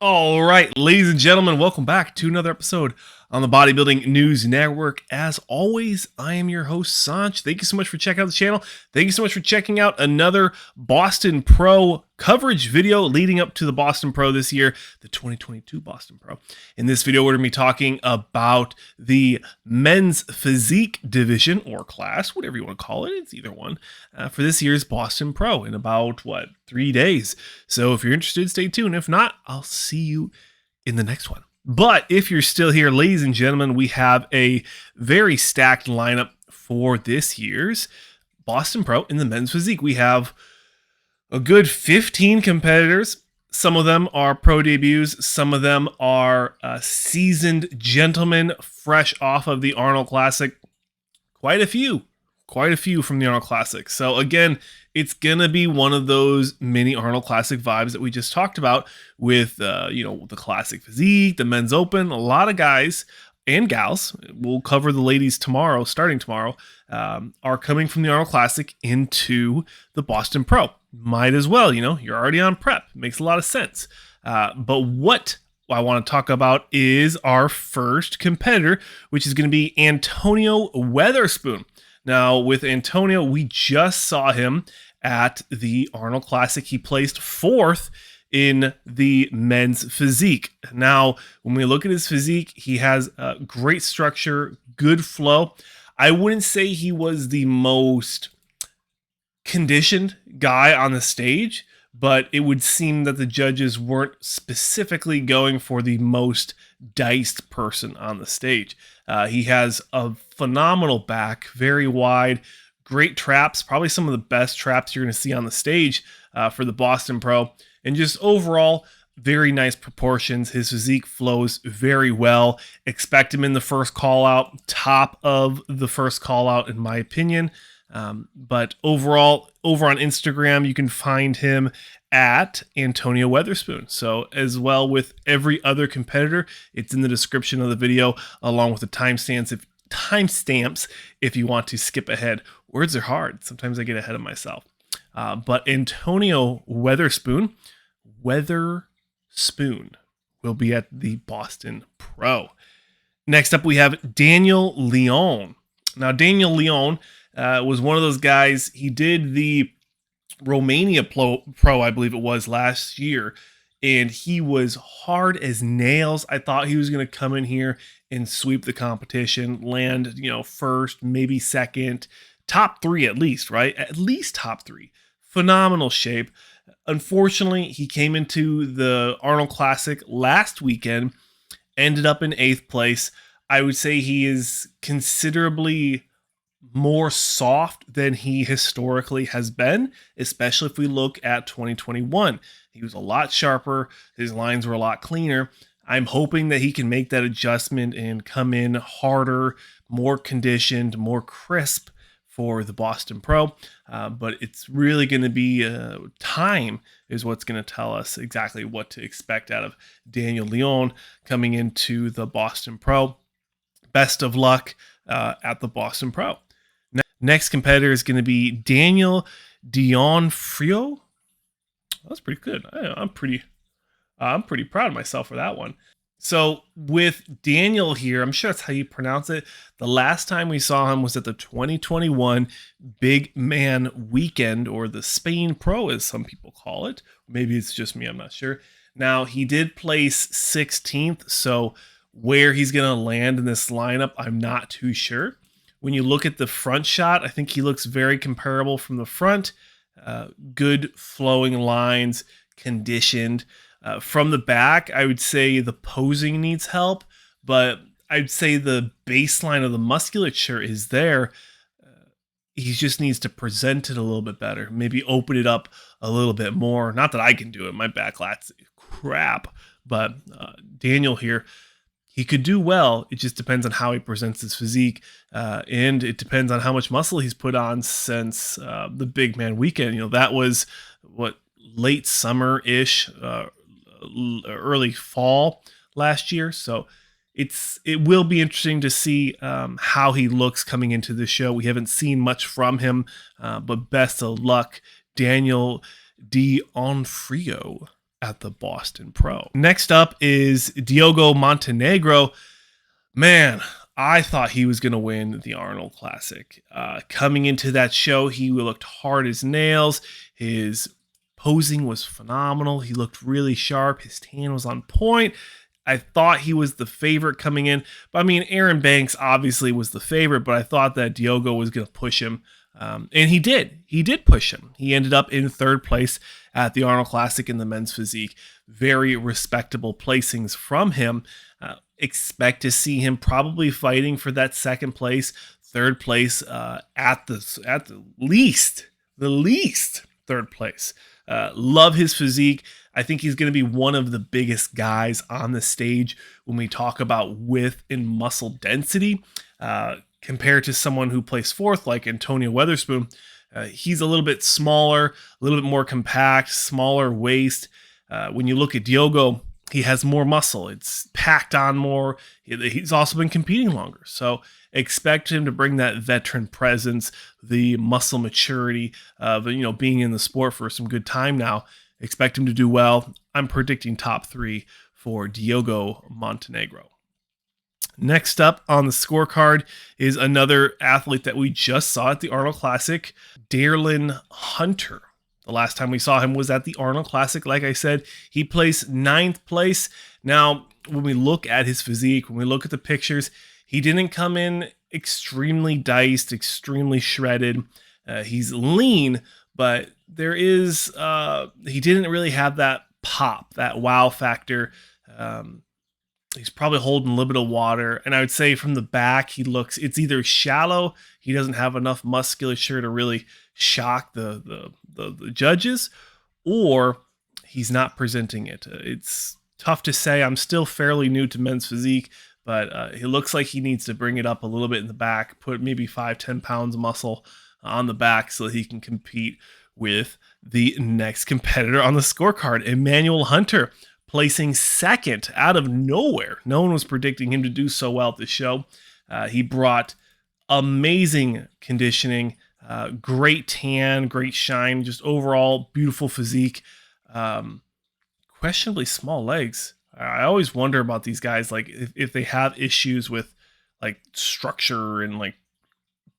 All right, ladies and gentlemen, welcome back to another episode on the Bodybuilding News Network. As always, I am your host, Saunch. Thank you so much for checking out the channel. Thank you so much for checking out another Boston Pro coverage video leading up to the Boston Pro this year, the 2022 Boston Pro. In this video, we're going to be talking about the men's physique division or class, whatever you want to call it. It's either one for this year's Boston Pro in about, 3 days. So if you're interested, stay tuned. If not, I'll see you in the next one. But if you're still here, ladies and gentlemen, we have a very stacked lineup for this year's Boston Pro in the men's physique. We have a good 15 competitors. Some of them are pro debuts. Some of them are seasoned gentlemen fresh off of the Arnold Classic. Quite a few from the Arnold Classic. So again, it's going to be one of those mini Arnold Classic vibes that we just talked about with, the Classic Physique, the Men's Open. A lot of guys and gals, we'll cover the ladies tomorrow, starting tomorrow, are coming from the Arnold Classic into the Boston Pro. Might as well, you're already on prep. Makes a lot of sense. But what I want to talk about is our first competitor, which is going to be Antoine Weatherspoon. Now, with Antonio, we just saw him at the Arnold Classic. He placed 4th in the men's physique. Now, when we look at his physique, he has great structure, good flow. I wouldn't say he was the most conditioned guy on the stage, but it would seem that the judges weren't specifically going for the most diced person on the stage. He has a phenomenal back, very wide, great traps, probably some of the best traps you're going to see on the stage for the Boston Pro, and just overall, very nice proportions. His physique flows very well. Expect him in the first call out, top of the first call out, in my opinion. But overall, over on Instagram, you can find him at Antoine Weatherspoon. So as well with every other competitor, it's in the description of the video, along with the timestamps if you want to skip ahead. Words are hard. Sometimes I get ahead of myself. But Antonio Weatherspoon will be at the Boston Pro. Next up, we have Daniel Leone. Now, Daniel Leone was one of those guys. He did the Romania Pro, I believe it was, last year, and he was hard as nails. I thought he was going to come in here and sweep the competition, land, first, maybe second, top 3 at least, right? At least top 3. Phenomenal shape. Unfortunately, he came into the Arnold Classic last weekend, ended up in 8th place. I would say he is considerably more soft than he historically has been, especially if we look at 2021. He was a lot sharper. His lines were a lot cleaner. I'm hoping that he can make that adjustment and come in harder, more conditioned, more crisp for the Boston Pro. But it's really going to be time is what's going to tell us exactly what to expect out of Daniel Leone coming into the Boston Pro. Best of luck at the Boston Pro. Next competitor is going to be Daniel D'onofrio. That's pretty good. I'm pretty proud of myself for that one. So with Daniel here, I'm sure that's how you pronounce it. The last time we saw him was at the 2021 Big Man Weekend, or the Spain Pro, as some people call it. Maybe it's just me, I'm not sure. Now, he did place 16th, so where he's going to land in this lineup, I'm not too sure. When you look at the front shot, I think he looks very comparable from the front. Good flowing lines, conditioned. From the back, I would say the posing needs help, but I'd say the baseline of the musculature is there. He just needs to present it a little bit better. Maybe open it up a little bit more. Not that I can do it. My back lat's crap. But Daniel here, he could do well. It just depends on how he presents his physique, and it depends on how much muscle he's put on since the Big Man Weekend. That was late summer-ish, early fall last year. So it will be interesting to see how he looks coming into the show. We haven't seen much from him, but best of luck, Daniel D'onofrio. at the Boston Pro. Next up is Diogo Montenegro. Man, I thought he was going to win the Arnold Classic. Coming into that show, he looked hard as nails. His posing was phenomenal. He looked really sharp. His tan was on point. I thought he was the favorite coming in. But I mean, Erin Banks obviously was the favorite, but I thought that Diogo was going to push him. And he did. He did push him. He ended up in third place at the Arnold Classic in the men's physique. Very respectable placings from him. Expect to see him probably fighting for that second place, third place, at the least third place. Love his physique. I think he's going to be one of the biggest guys on the stage when we talk about width and muscle density. Compared to someone who plays fourth, like Antoine Weatherspoon, he's a little bit smaller, a little bit more compact, smaller waist. When you look at Diogo, he has more muscle. It's packed on more. He's also been competing longer. So expect him to bring that veteran presence, the muscle maturity of, being in the sport for some good time now. Expect him to do well. I'm predicting top 3 for Diogo Montenegro. Next up on the scorecard is another athlete that we just saw at the Arnold Classic, Drelyn Hunter. The last time we saw him was at the Arnold Classic. Like I said, he placed 9th place. Now, when we look at his physique, when we look at the pictures, he didn't come in extremely diced, extremely shredded. He's lean, but there is, he didn't really have that pop, that wow factor. He's probably holding a little bit of water. And I would say from the back, it's either shallow, he doesn't have enough musculature to really shock the judges, or he's not presenting it. It's tough to say. I'm still fairly new to men's physique, but it looks like he needs to bring it up a little bit in the back, put maybe 5-10 pounds of muscle on the back so that he can compete with the next competitor on the scorecard, EMANUAL HUNTER, placing second out of nowhere. No one was predicting him to do so well at the show. He brought amazing conditioning, great tan, great shine, just overall beautiful physique. Questionably small legs. I always wonder about these guys, like if they have issues with like structure and like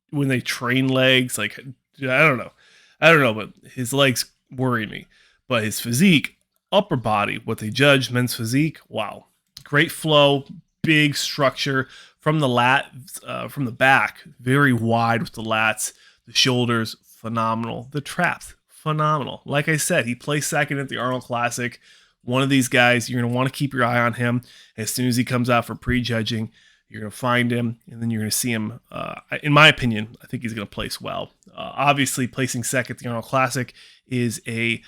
when they train legs. Like I don't know, but his legs worry me. But his physique, upper body, what they judge men's physique, wow, great flow, big structure from the back, very wide with the lats, the shoulders, phenomenal, the traps, phenomenal. Like I said, he placed second at the Arnold Classic. One of these guys, you're going to want to keep your eye on him. As soon as he comes out for prejudging, you're going to find him, and then you're going to see him. In my opinion, I think he's going to place well. Obviously, placing second at the Arnold Classic is a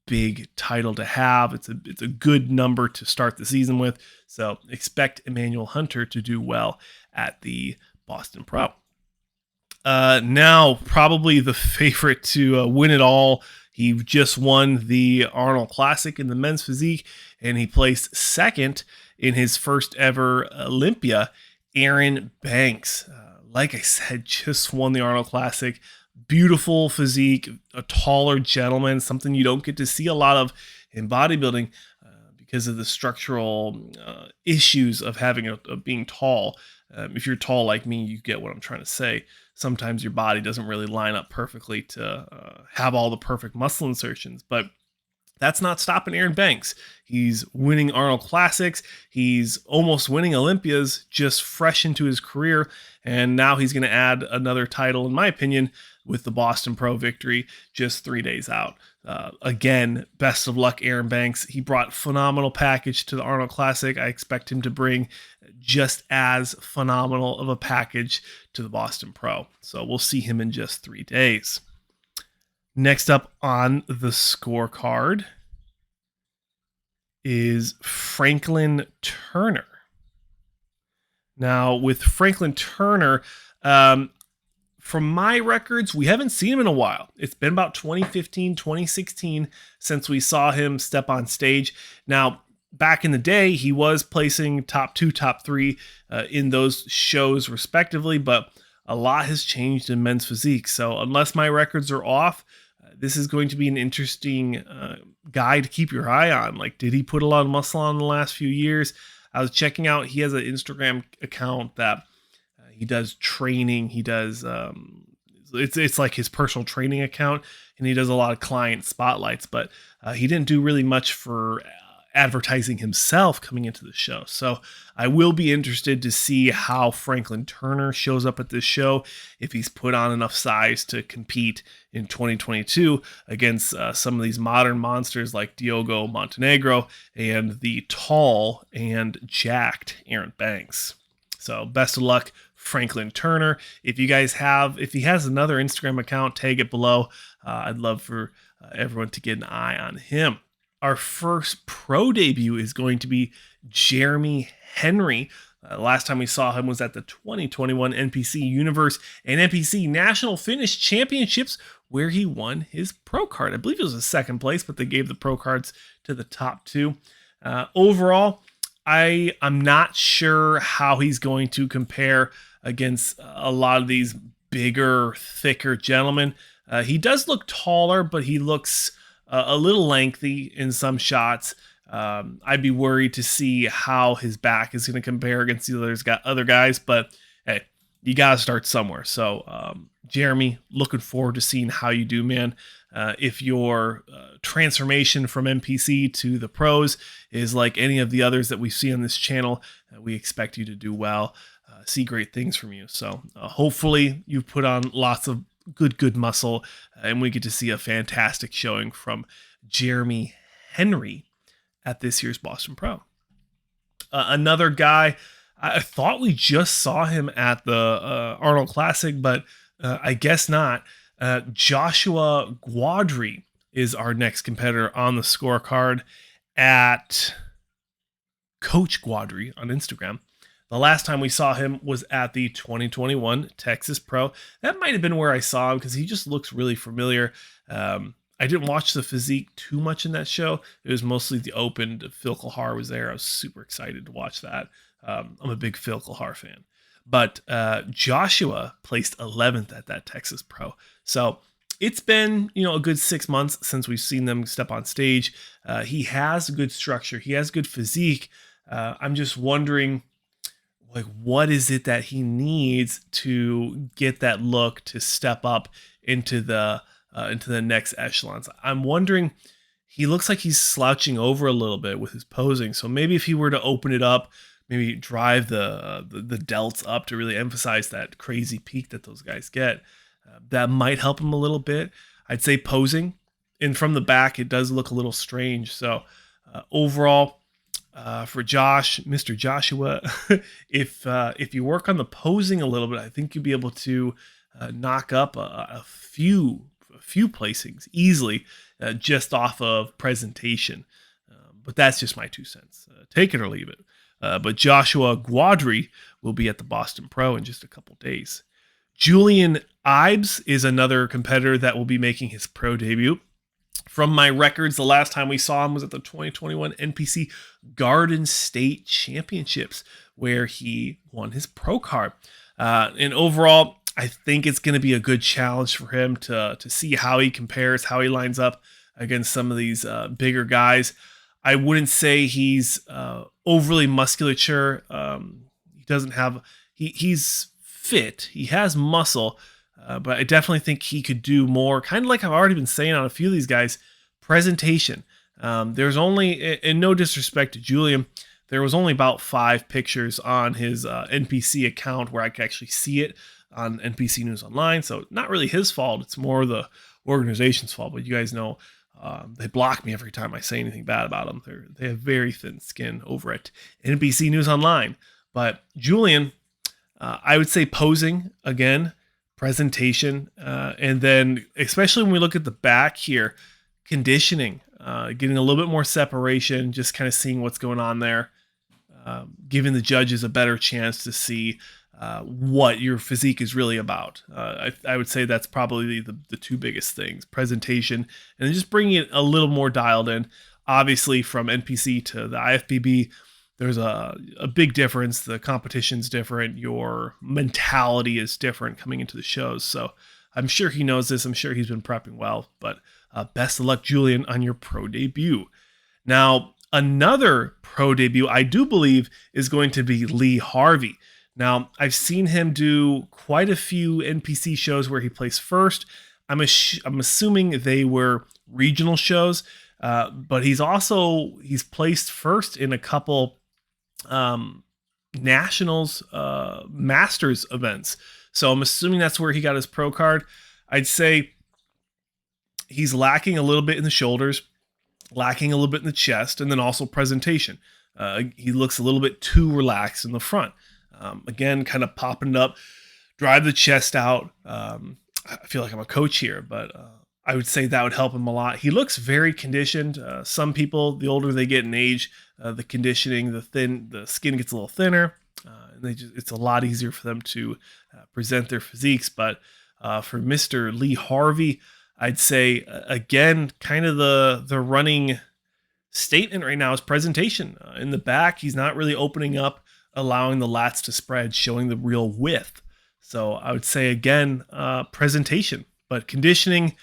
big title to have. It's a good number to start the season with. So expect EMANUAL HUNTER to do well at the Boston Pro. Now, probably the favorite to win it all. He just won the Arnold Classic in the men's physique, and he placed second in his first ever Olympia, Erin Banks. Like I said, just won the Arnold Classic. Beautiful physique, a taller gentleman, something you don't get to see a lot of in bodybuilding because of the structural issues of being tall. If you're tall like me, you get what I'm trying to say. Sometimes your body doesn't really line up perfectly to have all the perfect muscle insertions, but that's not stopping Erin Banks. He's winning Arnold Classics. He's almost winning Olympias, just fresh into his career. And now he's going to add another title, in my opinion, with the Boston Pro victory just 3 days out. Again, best of luck, Erin Banks. He brought phenomenal package to the Arnold Classic. I expect him to bring just as phenomenal of a package to the Boston Pro. So we'll see him in just 3 days. Next up on the scorecard is Franklin Turner. Now, with Franklin Turner, from my records, we haven't seen him in a while. It's been about 2015, 2016 since we saw him step on stage. Now, back in the day, he was placing top 2, top 3 in those shows respectively, but a lot has changed in men's physique. So unless my records are off, This is going to be an interesting guy to keep your eye on. Like, did he put a lot of muscle on in the last few years? I was checking out, he has an Instagram account that he does training. He does, it's like his personal training account, and he does a lot of client spotlights, but he didn't do really much for advertising himself coming into the show. So I will be interested to see how Franklin Turner shows up at this show, if he's put on enough size to compete in 2022 against some of these modern monsters like Diogo Montenegro and the tall and jacked Erin Banks. So best of luck, Franklin Turner. If he has another Instagram account, tag it below. I'd love for everyone to get an eye on him. Our first pro debut is going to be Jeremy Henry. Last time we saw him was at the 2021 NPC Universe and NPC National Fitness Championships, where he won his pro card. I believe it was a second place, but they gave the pro cards to the top two. Overall, I'm not sure how he's going to compare against a lot of these bigger, thicker gentlemen. He does look taller, but he looks a little lengthy in some shots. I'd be worried to see how his back is going to compare against the other guys, but hey, you got to start somewhere. So, Jeremy, looking forward to seeing how you do, man. If your transformation from NPC to the pros is like any of the others that we see on this channel, we expect you to do well, see great things from you. So hopefully you've put on lots of good muscle, and we get to see a fantastic showing from Jeremy Henry at this year's Boston Pro. Another guy, I thought we just saw him at the Arnold Classic, but I guess not. Joshua Guidry is our next competitor on the scorecard at Coach Guidry on Instagram. The last time we saw him was at the 2021 Texas Pro. That might have been where I saw him because he just looks really familiar. I didn't watch the physique too much in that show. It was mostly the open. Phil Kahar was there. I was super excited to watch that. I'm a big Phil Kahar fan. But Joshua placed 11th at that Texas Pro. So it's been, a good 6 months since we've seen them step on stage. He has good structure. He has good physique. I'm just wondering, what is it that he needs to get that look to step up into the next echelons? I'm wondering, he looks like he's slouching over a little bit with his posing. So maybe if he were to open it up, maybe drive the delts up to really emphasize that crazy peak that those guys get, that might help him a little bit. I'd say posing, and from the back, it does look a little strange. So overall, for Mr. Joshua, if you work on the posing a little bit, I think you'll be able to knock up a few placings easily just off of presentation. But that's just my 2 cents. Take it or leave it. But Joshua Guidry will be at the Boston Pro in just a couple days. Julian Ibes is another competitor that will be making his pro debut. From my records, the last time we saw him was at the 2021 NPC Garden State Championships, where he won his pro card. And overall, I think it's going to be a good challenge for him to see how he compares, how he lines up against some of these bigger guys. I wouldn't say he's overly musculature. He doesn't have, he's fit. He has muscle. But I definitely think he could do more, kind of like I've already been saying on a few of these guys, presentation. There's only, and no disrespect to Julian, there was only about 5 pictures on his NPC account where I could actually see it on NPC News Online. So not really his fault. It's more the organization's fault. But you guys know they block me every time I say anything bad about them. They have very thin skin over at NPC News Online. But Julian, I would say posing again, presentation, and then especially when we look at the back here, conditioning, getting a little bit more separation, just kind of seeing what's going on there, giving the judges a better chance to see what your physique is really about. I would say that's probably the 2 biggest things, presentation and just bringing it a little more dialed in. Obviously from NPC to the IFBB, there's a big difference. The competition's different. Your mentality is different coming into the shows. So I'm sure he knows this. I'm sure he's been prepping well, but best of luck, Julian, on your pro debut. Now, another pro debut, I do believe, is going to be Lee Harvey. Now, I've seen him do quite a few NPC shows where he placed first. I'm assuming they were regional shows, but he's placed first in a couple nationals masters events. So I'm assuming that's where he got his pro card. I'd say he's lacking a little bit in the shoulders, lacking a little bit in the chest, and then also presentation. He looks a little bit too relaxed in the front. Again, kind of popping it up, drive the chest out. I feel like I'm a coach here, but I would say that would help him a lot. He looks very conditioned. Some people, the older they get in age, the conditioning, the skin gets a little thinner, and it's a lot easier for them to present their physiques. But for Mr. Lee Harvey, I'd say again, kind of the running statement right now is presentation. In the back, he's not really opening up, allowing the lats to spread, showing the real width. So I would say again, presentation, but conditioning,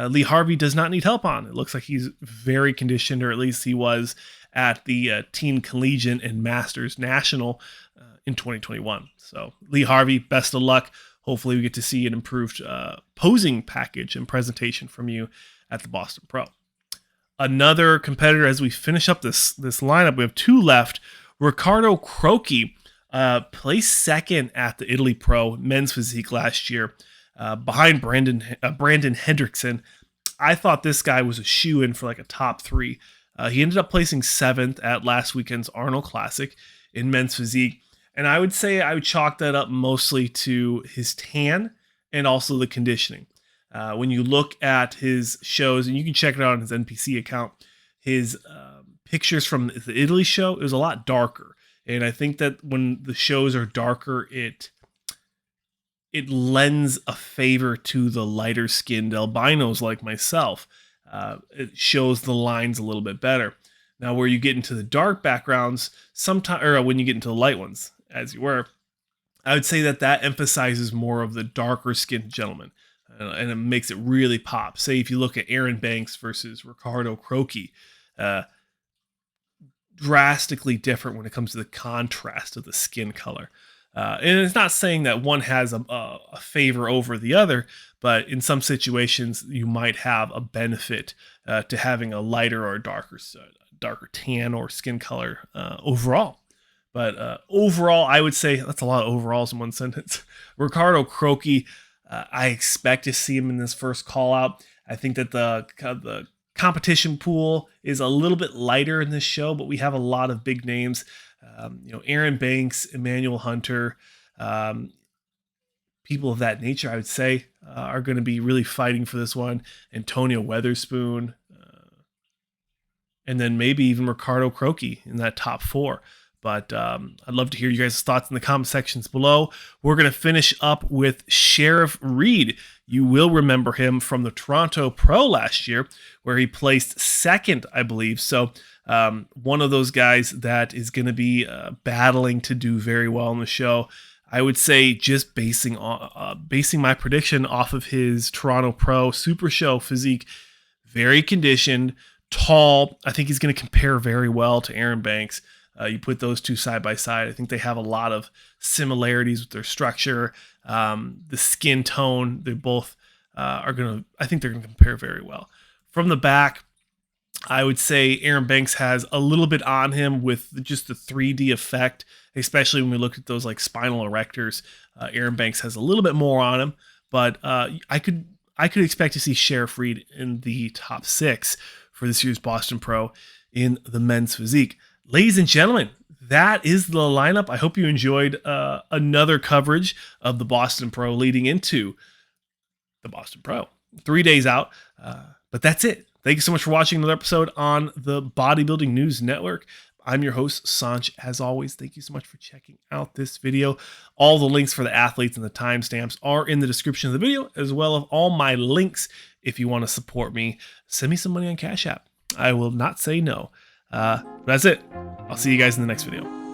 Lee Harvey does not need help on. It looks like he's very conditioned, or at least he was at the Teen Collegiate and Masters National in 2021. So Lee Harvey, best of luck. Hopefully we get to see an improved posing package and presentation from you at the Boston Pro. Another competitor, as we finish up this lineup, we have two left. Riccardo Croci placed second at the Italy Pro men's physique last year, behind Brandon Hendrickson. I thought this guy was a shoe-in for like a top 3. He ended up placing 7th at last weekend's Arnold Classic in men's physique. And I would say I would chalk that up mostly to his tan and also the conditioning. When you look at his shows, and you can check it out on his NPC account, his pictures from the Italy show, it was a lot darker. And I think that when the shows are darker, it lends a favor to the lighter skinned albinos like myself. It shows the lines a little bit better. Now, where you get into the dark backgrounds, when you get into the light ones, as you were, I would say that emphasizes more of the darker skinned gentleman, and it makes it really pop. Say if you look at Erin Banks versus Riccardo Croci, drastically different when it comes to the contrast of the skin color. And it's not saying that one has a favor over the other, but in some situations you might have a benefit to having a lighter or darker tan or skin color overall. But overall, I would say that's a lot of overalls in one sentence. Riccardo Croci, I expect to see him in this first call out. I think that the competition pool is a little bit lighter in this show, but we have a lot of big names. Erin Banks, EMANUAL HUNTER, people of that nature, I would say, are going to be really fighting for this one. Antoine Weatherspoon, and then maybe even Riccardo Croci in that top 4. But I'd love to hear you guys' thoughts in the comment sections below. We're going to finish up with Sharif Reid. You will remember him from the Toronto Pro last year, where he placed 2nd, I believe. So one of those guys that is going to be battling to do very well in the show. I would say just basing my prediction off of his Toronto Pro Super Show physique, very conditioned, tall. I think he's going to compare very well to Erin Banks. You put those two side by side, I think they have a lot of similarities with their structure, the skin tone. They both I think they're going to compare very well. From the back, I would say Erin Banks has a little bit on him with just the 3D effect, especially when we look at those like spinal erectors. Erin Banks has a little bit more on him, but I could expect to see Sharif Reid in the top 6 for this year's Boston Pro in the men's physique. Ladies and gentlemen, that is the lineup. I hope you enjoyed another coverage of the Boston Pro leading into the Boston Pro. 3 days out, but that's it. Thank you so much for watching another episode on the Bodybuilding News Network. I'm your host, Saunch. As always, thank you so much for checking out this video. All the links for the athletes and the timestamps are in the description of the video, as well as all my links. If you want to support me, send me some money on Cashapp. I will not say no. That's it. I'll see you guys in the next video.